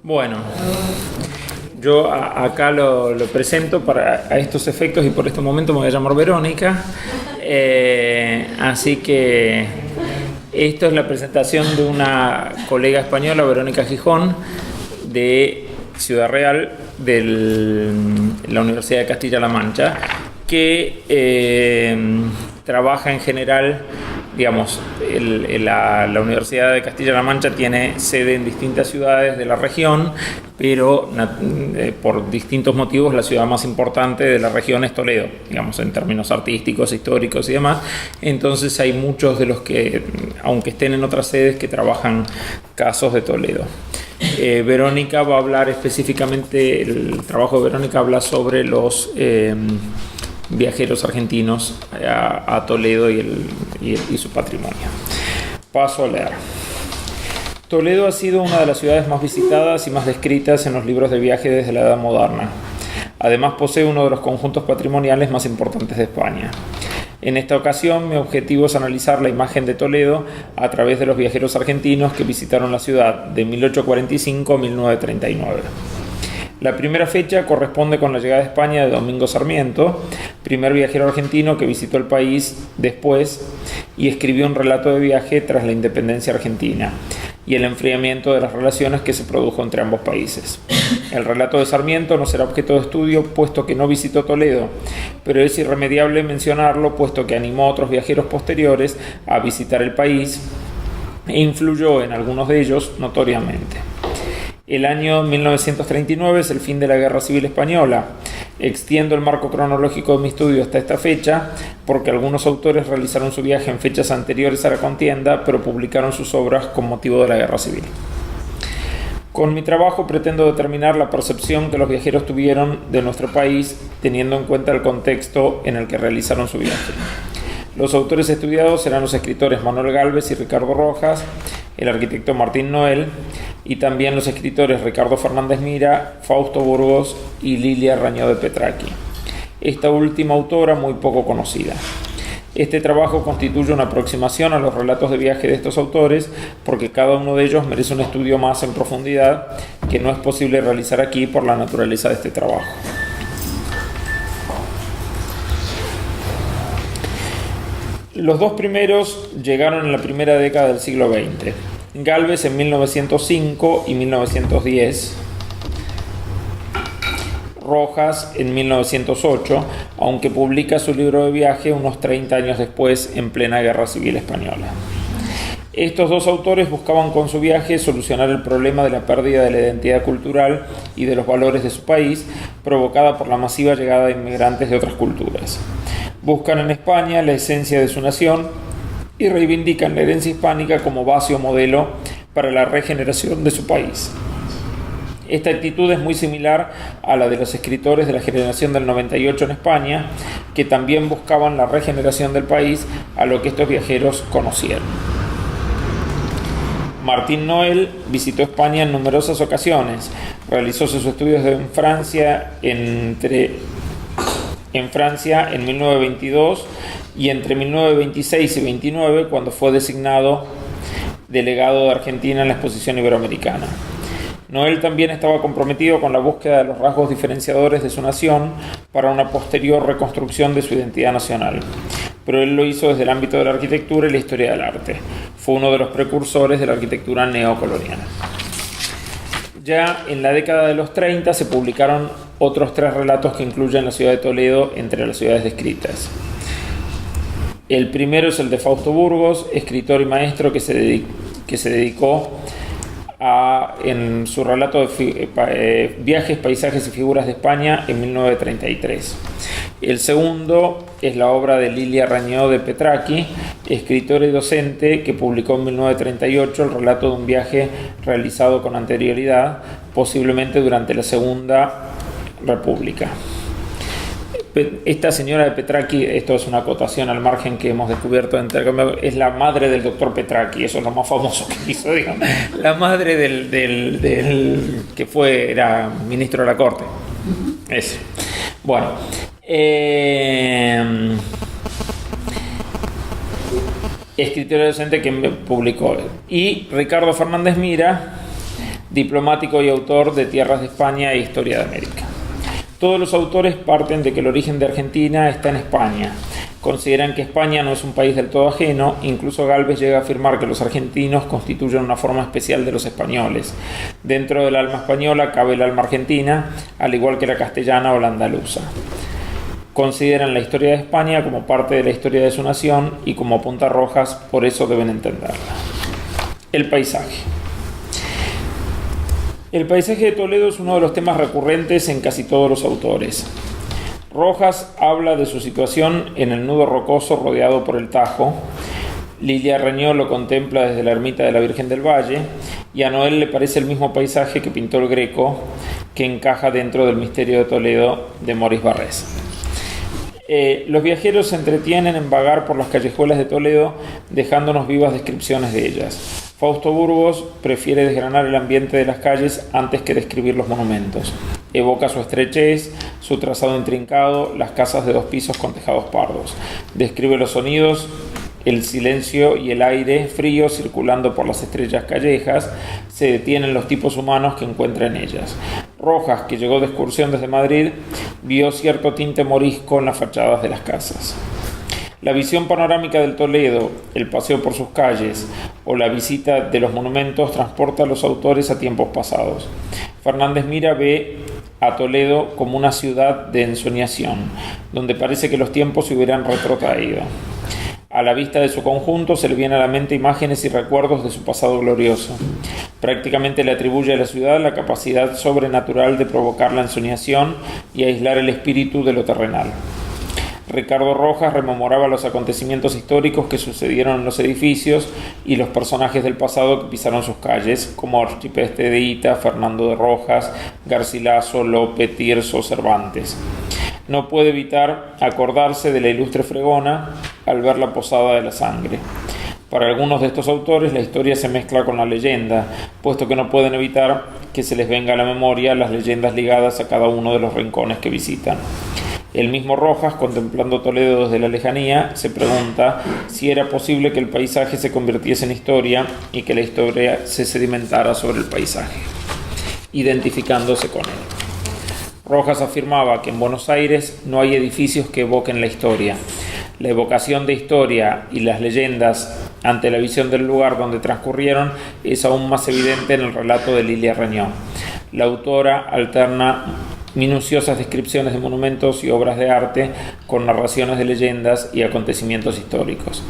Bueno, yo acá lo presento a estos efectos y por este momento me voy a llamar Verónica. Así que esto es la presentación de una colega española, Verónica Gijón, de Ciudad Real, de la Universidad de Castilla-La Mancha, que trabaja en general, digamos, la Universidad de Castilla-La Mancha tiene sede en distintas ciudades de la región, pero por distintos motivos la ciudad más importante de la región es Toledo, digamos, en términos artísticos, históricos y demás. Entonces hay muchos de los que, aunque estén en otras sedes, que trabajan casos de Toledo. Verónica va a hablar específicamente, el trabajo de Verónica habla sobre los viajeros argentinos a Toledo y su patrimonio. Paso a leer. Toledo ha sido una de las ciudades más visitadas y más descritas en los libros de viaje desde la Edad Moderna. Además posee uno de los conjuntos patrimoniales más importantes de España. En esta ocasión, mi objetivo es analizar la imagen de Toledo a través de los viajeros argentinos que visitaron la ciudad de 1845 a 1939. La primera fecha corresponde con la llegada a España de Domingo Sarmiento, primer viajero argentino que visitó el país después y escribió un relato de viaje tras la independencia argentina y el enfriamiento de las relaciones que se produjo entre ambos países. El relato de Sarmiento no será objeto de estudio puesto que no visitó Toledo, pero es irremediable mencionarlo puesto que animó a otros viajeros posteriores a visitar el país e influyó en algunos de ellos notoriamente. El año 1939 es el fin de la Guerra Civil Española. Extiendo el marco cronológico de mi estudio hasta esta fecha porque algunos autores realizaron su viaje en fechas anteriores a la contienda, pero publicaron sus obras con motivo de la Guerra Civil. Con mi trabajo pretendo determinar la percepción que los viajeros tuvieron de nuestro país, teniendo en cuenta el contexto en el que realizaron su viaje. Los autores estudiados serán los escritores Manuel Gálvez y Ricardo Rojas, el arquitecto Martín Noel y también los escritores Ricardo Fernández Mira, Fausto Burgos y Lilia Rañó de Petraqui. Esta última autora muy poco conocida. Este trabajo constituye una aproximación a los relatos de viaje de estos autores porque cada uno de ellos merece un estudio más en profundidad que no es posible realizar aquí por la naturaleza de este trabajo. Los dos primeros llegaron en la primera década del siglo XX. Gálvez en 1905 y 1910, Rojas en 1908, aunque publica su libro de viaje unos 30 años después, en plena Guerra Civil Española. Estos dos autores buscaban con su viaje solucionar el problema de la pérdida de la identidad cultural y de los valores de su país, provocada por la masiva llegada de inmigrantes de otras culturas. Buscan en España la esencia de su nación y reivindican la herencia hispánica como base o modelo para la regeneración de su país. Esta actitud es muy similar a la de los escritores de la generación del 98 en España, que también buscaban la regeneración del país a lo que estos viajeros conocieron. Martín Noel visitó España en numerosas ocasiones, realizó sus estudios en Francia en 1922 y entre 1926 y 29 cuando fue designado delegado de Argentina en la Exposición Iberoamericana. Noel también estaba comprometido con la búsqueda de los rasgos diferenciadores de su nación para una posterior reconstrucción de su identidad nacional, pero él lo hizo desde el ámbito de la arquitectura y la historia del arte. Fue uno de los precursores de la arquitectura neocolonial. Ya en la década de los 30 se publicaron otros 3 relatos que incluyen la ciudad de Toledo entre las ciudades descritas. El primero es el de Fausto Burgos, escritor y maestro que se dedicó en su relato de viajes, paisajes y figuras de España en 1933. El segundo es la obra de Lilia Rañó de Petraqui, escritora y docente que publicó en 1938 el relato de un viaje realizado con anterioridad, posiblemente durante la Segunda República. Esta señora de Petraqui, esto es una acotación al margen que hemos descubierto en intercambio, es la madre del doctor Petraqui, eso es lo más famoso que hizo, digamos. La madre del que era ministro de la Corte. Eso. Bueno. Escritor y docente que publicó. Y Ricardo Fernández Mira diplomático y autor de Tierras de España e Historia de América. Todos los autores parten de que el origen de Argentina está en España. Consideran que España no es un país del todo ajeno, incluso Gálvez llega a afirmar que los argentinos constituyen una forma especial de los españoles. Dentro del alma española cabe el alma argentina, al igual que la castellana o la andaluza. Consideran la historia de España como parte de la historia de su nación y como puntas rojas, por eso deben entenderla. El paisaje. El paisaje de Toledo es uno de los temas recurrentes en casi todos los autores. Rojas habla de su situación en el nudo rocoso rodeado por el Tajo. Lilia Reñó lo contempla desde la ermita de la Virgen del Valle y a Noel le parece el mismo paisaje que pintó el Greco, que encaja dentro del misterio de Toledo de Maurice Barrés. Los viajeros se entretienen en vagar por las callejuelas de Toledo, dejándonos vivas descripciones de ellas. Fausto Burgos prefiere desgranar el ambiente de las calles antes que describir los monumentos. Evoca su estrechez, su trazado intrincado, las casas de 2 pisos con tejados pardos. Describe los sonidos, el silencio y el aire frío circulando por las estrechas callejas. Se detienen los tipos humanos que encuentra en ellas. Rojas, que llegó de excursión desde Madrid, vio cierto tinte morisco en las fachadas de las casas. La visión panorámica del Toledo, el paseo por sus calles o la visita de los monumentos transporta a los autores a tiempos pasados. Fernández Mira ve a Toledo como una ciudad de ensoñación, donde parece que los tiempos se hubieran retrotraído. A la vista de su conjunto se le vienen a la mente imágenes y recuerdos de su pasado glorioso. Prácticamente le atribuye a la ciudad la capacidad sobrenatural de provocar la ensoñación y aislar el espíritu de lo terrenal. Ricardo Rojas rememoraba los acontecimientos históricos que sucedieron en los edificios y los personajes del pasado que pisaron sus calles, como Archipreste de Hita, Fernando de Rojas, Garcilaso, Lope, Tirso, Cervantes. No puede evitar acordarse de la ilustre Fregona al ver la posada de la sangre. Para algunos de estos autores la historia se mezcla con la leyenda, puesto que no pueden evitar que se les venga a la memoria las leyendas ligadas a cada uno de los rincones que visitan. El mismo Rojas, contemplando Toledo desde la lejanía, se pregunta si era posible que el paisaje se convirtiese en historia y que la historia se sedimentara sobre el paisaje, identificándose con él. Rojas afirmaba que en Buenos Aires no hay edificios que evoquen la historia. La evocación de historia y las leyendas ante la visión del lugar donde transcurrieron es aún más evidente en el relato de Lilia Reñó. La autora alterna minuciosas descripciones de monumentos y obras de arte con narraciones de leyendas y acontecimientos históricos.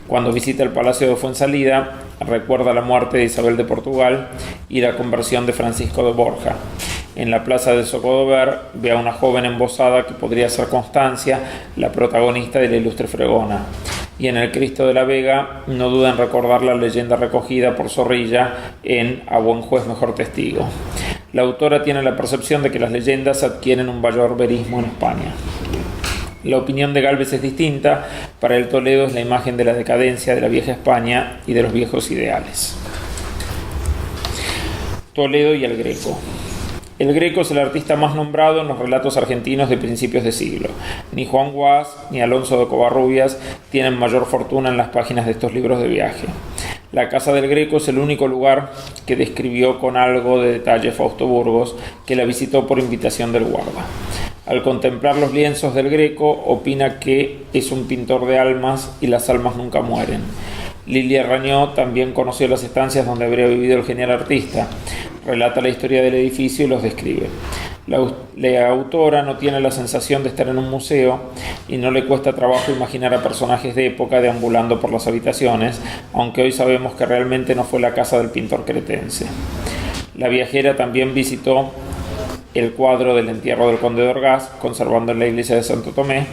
Cuando visita el Palacio de Fuensalida, recuerda la muerte de Isabel de Portugal y la conversión de Francisco de Borja. En la plaza de Zocodover ve a una joven embosada que podría ser Constancia, la protagonista de la ilustre Fregona. Y en el Cristo de la Vega no duda en recordar la leyenda recogida por Zorrilla en A buen juez, mejor testigo. La autora tiene la percepción de que las leyendas adquieren un mayor verismo en España. La opinión de Gálvez es distinta. Para él Toledo es la imagen de la decadencia de la vieja España y de los viejos ideales. Toledo y el Greco. El Greco es el artista más nombrado en los relatos argentinos de principios de siglo. Ni Juan Guas ni Alonso de Covarrubias tienen mayor fortuna en las páginas de estos libros de viaje. La casa del Greco es el único lugar que describió con algo de detalle Fausto Burgos, que la visitó por invitación del guarda. Al contemplar los lienzos del Greco, opina que es un pintor de almas y las almas nunca mueren. Lilia Reñó también conoció las estancias donde habría vivido el genial artista. Relata la historia del edificio y los describe. La autora no tiene la sensación de estar en un museo y no le cuesta trabajo imaginar a personajes de época deambulando por las habitaciones, aunque hoy sabemos que realmente no fue la casa del pintor cretense. La viajera también visitó el cuadro del entierro del conde de Orgaz, conservando en la iglesia de Santo Tomé,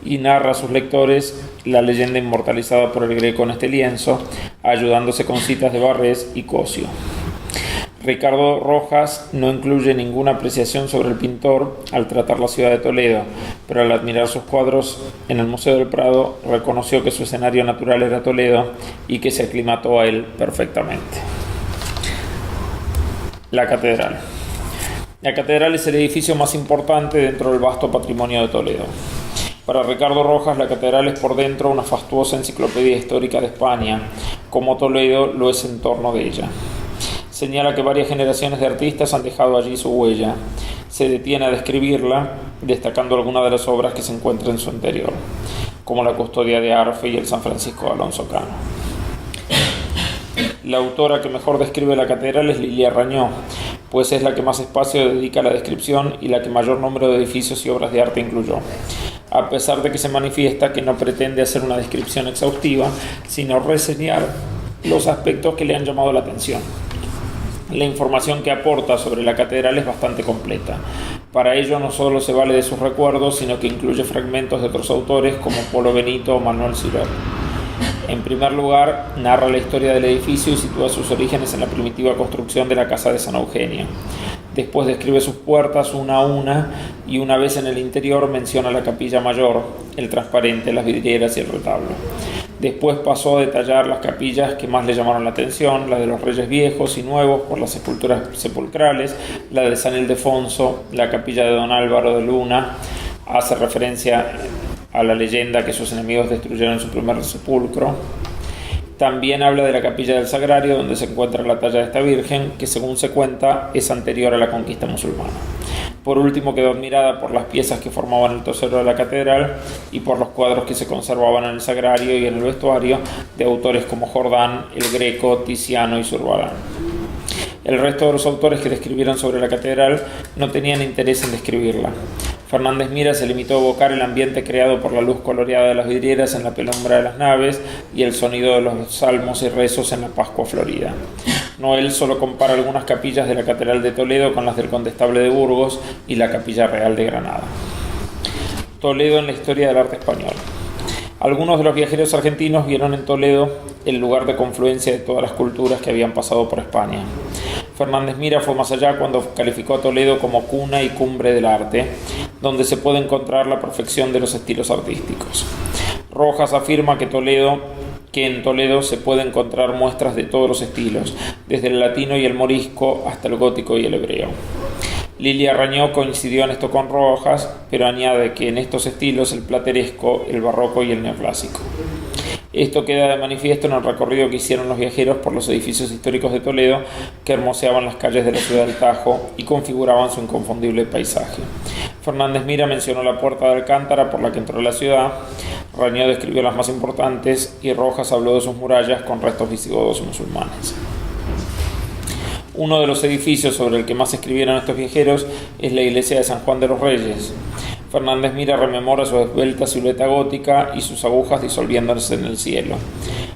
y narra a sus lectores la leyenda inmortalizada por el Greco en este lienzo, ayudándose con citas de Barrés y Cosio. Ricardo Rojas no incluye ninguna apreciación sobre el pintor al tratar la ciudad de Toledo, pero al admirar sus cuadros en el Museo del Prado reconoció que su escenario natural era Toledo y que se aclimató a él perfectamente. La catedral. La catedral es el edificio más importante dentro del vasto patrimonio de Toledo. Para Ricardo Rojas, la catedral es por dentro una fastuosa enciclopedia histórica de España, como Toledo lo es en torno de ella. Señala que varias generaciones de artistas han dejado allí su huella. Se detiene a describirla, destacando algunas de las obras que se encuentran en su interior, como la Custodia de Arfe y el San Francisco de Alonso Cano. La autora que mejor describe la catedral es Lilia Rañó, pues es la que más espacio dedica a la descripción y la que mayor número de edificios y obras de arte incluyó, a pesar de que se manifiesta que no pretende hacer una descripción exhaustiva, sino reseñar los aspectos que le han llamado la atención. La información que aporta sobre la catedral es bastante completa. Para ello no solo se vale de sus recuerdos, sino que incluye fragmentos de otros autores como Polo Benito o Manuel Siver. En primer lugar, narra la historia del edificio y sitúa sus orígenes en la primitiva construcción de la casa de San Eugenio. Después describe sus puertas una a una y una vez en el interior menciona la capilla mayor, el transparente, las vidrieras y el retablo. Después pasó a detallar las capillas que más le llamaron la atención, la de los Reyes Viejos y Nuevos por las sepulturas sepulcrales, la de San Ildefonso, la capilla de Don Álvaro de Luna, hace referencia a la leyenda que sus enemigos destruyeron su primer sepulcro. También habla de la capilla del Sagrario, donde se encuentra la talla de esta virgen, que según se cuenta es anterior a la conquista musulmana. Por último, quedó admirada por las piezas que formaban el tosero de la catedral y por los cuadros que se conservaban en el Sagrario y en el vestuario de autores como Jordán, El Greco, Tiziano y Zurbarán. El resto de los autores que describieron sobre la catedral no tenían interés en describirla. Fernández Mira se limitó a evocar el ambiente creado por la luz coloreada de las vidrieras en la penumbra de las naves y el sonido de los salmos y rezos en la Pascua Florida. Noel solo compara algunas capillas de la Catedral de Toledo con las del Condestable de Burgos y la Capilla Real de Granada. Toledo en la historia del arte español. Algunos de los viajeros argentinos vieron en Toledo el lugar de confluencia de todas las culturas que habían pasado por España. Fernández Mira fue más allá cuando calificó a Toledo como cuna y cumbre del arte, donde se puede encontrar la perfección de los estilos artísticos. Rojas afirma que en Toledo se puede encontrar muestras de todos los estilos, desde el latino y el morisco hasta el gótico y el hebreo. Lilia Rañó coincidió en esto con Rojas, pero añade que en estos estilos el plateresco, el barroco y el neoclásico. Esto queda de manifiesto en el recorrido que hicieron los viajeros por los edificios históricos de Toledo, que hermoseaban las calles de la ciudad del Tajo y configuraban su inconfundible paisaje. Fernández Mira mencionó la puerta de Alcántara por la que entró la ciudad, Rañó describió las más importantes y Rojas habló de sus murallas con restos visigodos y musulmanes. Uno de los edificios sobre el que más escribieron estos viajeros es la iglesia de San Juan de los Reyes. Fernández Mira rememora su esbelta silueta gótica y sus agujas disolviéndose en el cielo.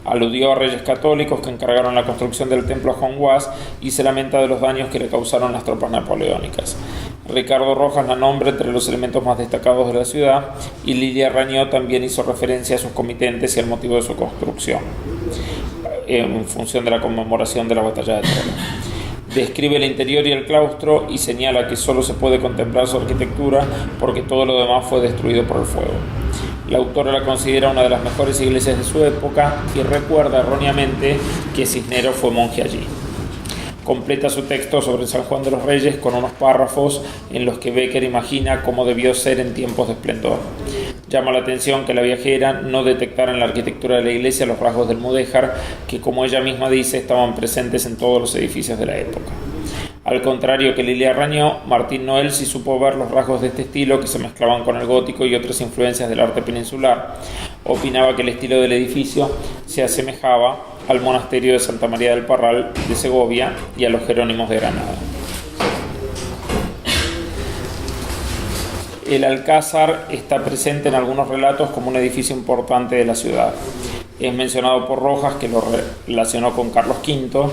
Aludió a reyes católicos que encargaron la construcción del templo a Juan Guas y se lamenta de los daños que le causaron las tropas napoleónicas. Ricardo Rojas la nombra entre los elementos más destacados de la ciudad y Lilia Rañó también hizo referencia a sus comitentes y al motivo de su construcción, en función de la conmemoración de la batalla de Troya. Describe el interior y el claustro y señala que solo se puede contemplar su arquitectura porque todo lo demás fue destruido por el fuego. La autora la considera una de las mejores iglesias de su época y recuerda erróneamente que Cisneros fue monje allí. Completa su texto sobre San Juan de los Reyes con unos párrafos en los que Becker imagina cómo debió ser en tiempos de esplendor. Llama la atención que la viajera no detectara en la arquitectura de la iglesia los rasgos del mudéjar que, como ella misma dice, estaban presentes en todos los edificios de la época. Al contrario que Lilia Rañó, Martín Noel sí supo ver los rasgos de este estilo que se mezclaban con el gótico y otras influencias del arte peninsular. Opinaba que el estilo del edificio se asemejaba al monasterio de Santa María del Parral de Segovia y a los Jerónimos de Granada. El Alcázar está presente en algunos relatos como un edificio importante de la ciudad. Es mencionado por Rojas, que lo relacionó con Carlos V.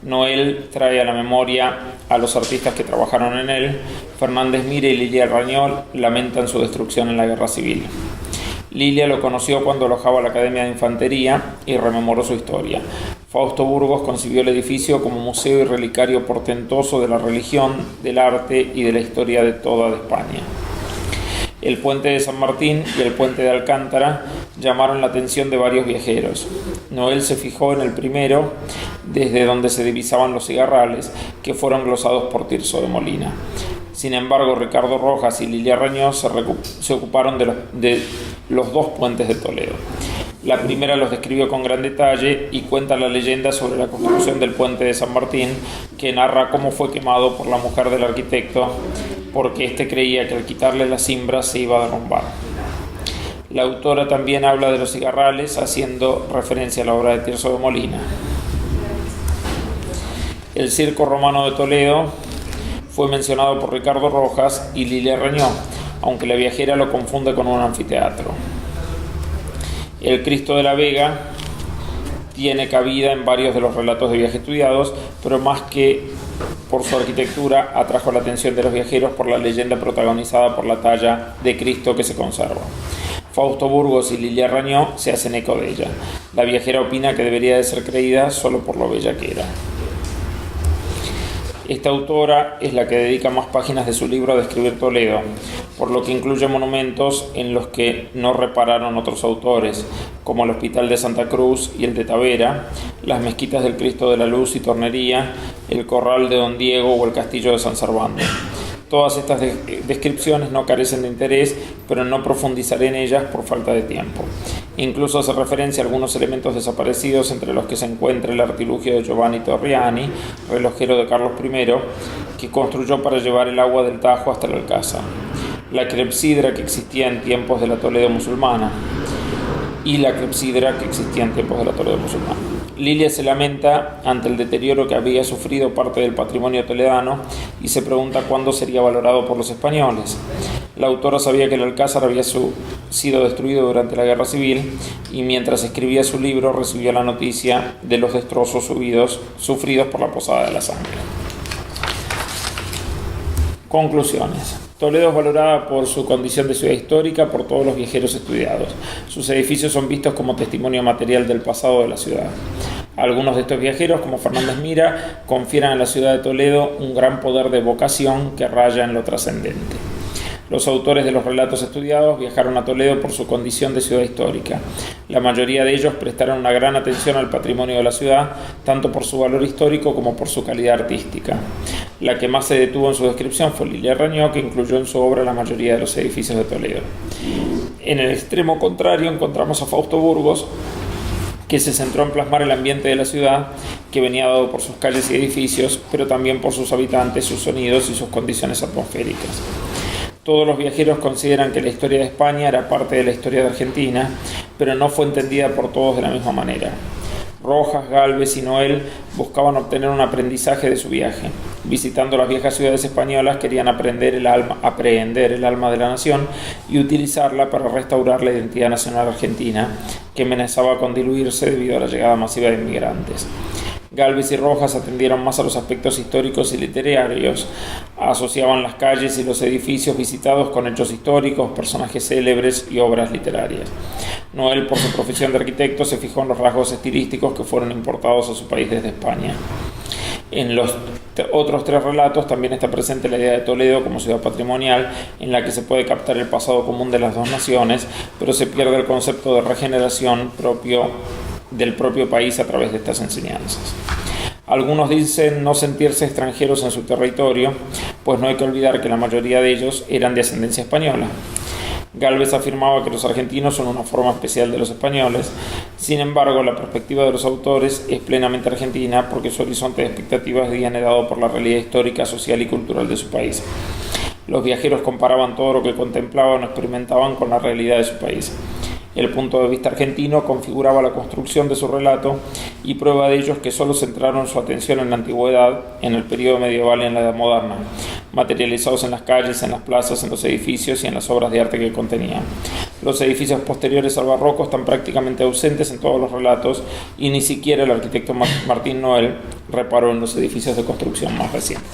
Noel trae a la memoria a los artistas que trabajaron en él. Fernández Mira y Lilia Rañó lamentan su destrucción en la Guerra Civil. Lilia lo conoció cuando alojaba la Academia de Infantería y rememoró su historia. Fausto Burgos concibió el edificio como museo y relicario portentoso de la religión, del arte y de la historia de toda España. El puente de San Martín y el puente de Alcántara llamaron la atención de varios viajeros. Noel se fijó en el primero, desde donde se divisaban los cigarrales, que fueron glosados por Tirso de Molina. Sin embargo, Ricardo Rojas y Lilia Rañó se ocuparon de los dos puentes de Toledo. La primera los describió con gran detalle y cuenta la leyenda sobre la construcción del puente de San Martín, que narra cómo fue quemado por la mujer del arquitecto, porque éste creía que al quitarle las cimbras se iba a derrumbar. La autora también habla de los cigarrales, haciendo referencia a la obra de Tirso de Molina. El circo romano de Toledo fue mencionado por Ricardo Rojas y Lilia Reñó, aunque la viajera lo confunde con un anfiteatro. El Cristo de la Vega tiene cabida en varios de los relatos de viaje estudiados, pero más que por su arquitectura atrajo la atención de los viajeros por la leyenda protagonizada por la talla de Cristo que se conserva. Fausto Burgos y Lilia Reñó se hacen eco de ella. La viajera opina que debería de ser creída solo por lo bella que era. Esta autora es la que dedica más páginas de su libro a describir Toledo, por lo que incluye monumentos en los que no repararon otros autores, como el Hospital de Santa Cruz y el de Tavera, las mezquitas del Cristo de la Luz y Tornería, el Corral de Don Diego o el Castillo de San Servando. Todas estas descripciones no carecen de interés, pero no profundizaré en ellas por falta de tiempo. Incluso hace referencia a algunos elementos desaparecidos, entre los que se encuentra el artilugio de Giovanni Torriani, relojero de Carlos I, que construyó para llevar el agua del Tajo hasta el Alcázar, la clepsidra que existía en tiempos de la Toledo musulmana y la clepsidra que existía en tiempos de la Toledo musulmana. Lilia se lamenta ante el deterioro que había sufrido parte del patrimonio toledano y se pregunta cuándo sería valorado por los españoles. La autora sabía que el Alcázar había sido destruido durante la Guerra Civil y mientras escribía su libro recibió la noticia de los destrozos sufridos por la Posada de la Sangre. Conclusiones. Toledo es valorada por su condición de ciudad histórica por todos los viajeros estudiados. Sus edificios son vistos como testimonio material del pasado de la ciudad. Algunos de estos viajeros, como Fernández Mira, confieren a la ciudad de Toledo un gran poder de evocación que raya en lo trascendente. Los autores de los relatos estudiados viajaron a Toledo por su condición de ciudad histórica. La mayoría de ellos prestaron una gran atención al patrimonio de la ciudad, tanto por su valor histórico como por su calidad artística. La que más se detuvo en su descripción fue Lilia Reñó, que incluyó en su obra la mayoría de los edificios de Toledo. En el extremo contrario encontramos a Fausto Burgos, que se centró en plasmar el ambiente de la ciudad, que venía dado por sus calles y edificios, pero también por sus habitantes, sus sonidos y sus condiciones atmosféricas. Todos los viajeros consideran que la historia de España era parte de la historia de Argentina, pero no fue entendida por todos de la misma manera. Rojas, Gálvez y Noel buscaban obtener un aprendizaje de su viaje. Visitando las viejas ciudades españolas querían aprehender el alma de la nación y utilizarla para restaurar la identidad nacional argentina, que amenazaba con diluirse debido a la llegada masiva de inmigrantes. Gálvez y Rojas atendieron más a los aspectos históricos y literarios, asociaban las calles y los edificios visitados con hechos históricos, personajes célebres y obras literarias. Noel, por su profesión de arquitecto, se fijó en los rasgos estilísticos que fueron importados a su país desde España. En los otros tres relatos también está presente la idea de Toledo como ciudad patrimonial, en la que se puede captar el pasado común de las dos naciones, pero se pierde el concepto de regeneración del propio país a través de estas enseñanzas. Algunos dicen no sentirse extranjeros en su territorio, pues no hay que olvidar que la mayoría de ellos eran de ascendencia española. Gálvez afirmaba que los argentinos son una forma especial de los españoles. Sin embargo, la perspectiva de los autores es plenamente argentina porque su horizonte de expectativas viene dado por la realidad histórica, social y cultural de su país. Los viajeros comparaban todo lo que contemplaban o experimentaban con la realidad de su país. El punto de vista argentino configuraba la construcción de su relato y prueba de ello es que solo centraron su atención en la antigüedad, en el periodo medieval y en la edad moderna, materializados en las calles, en las plazas, en los edificios y en las obras de arte que contenían. Los edificios posteriores al barroco están prácticamente ausentes en todos los relatos y ni siquiera el arquitecto Martín Noel reparó en los edificios de construcción más recientes.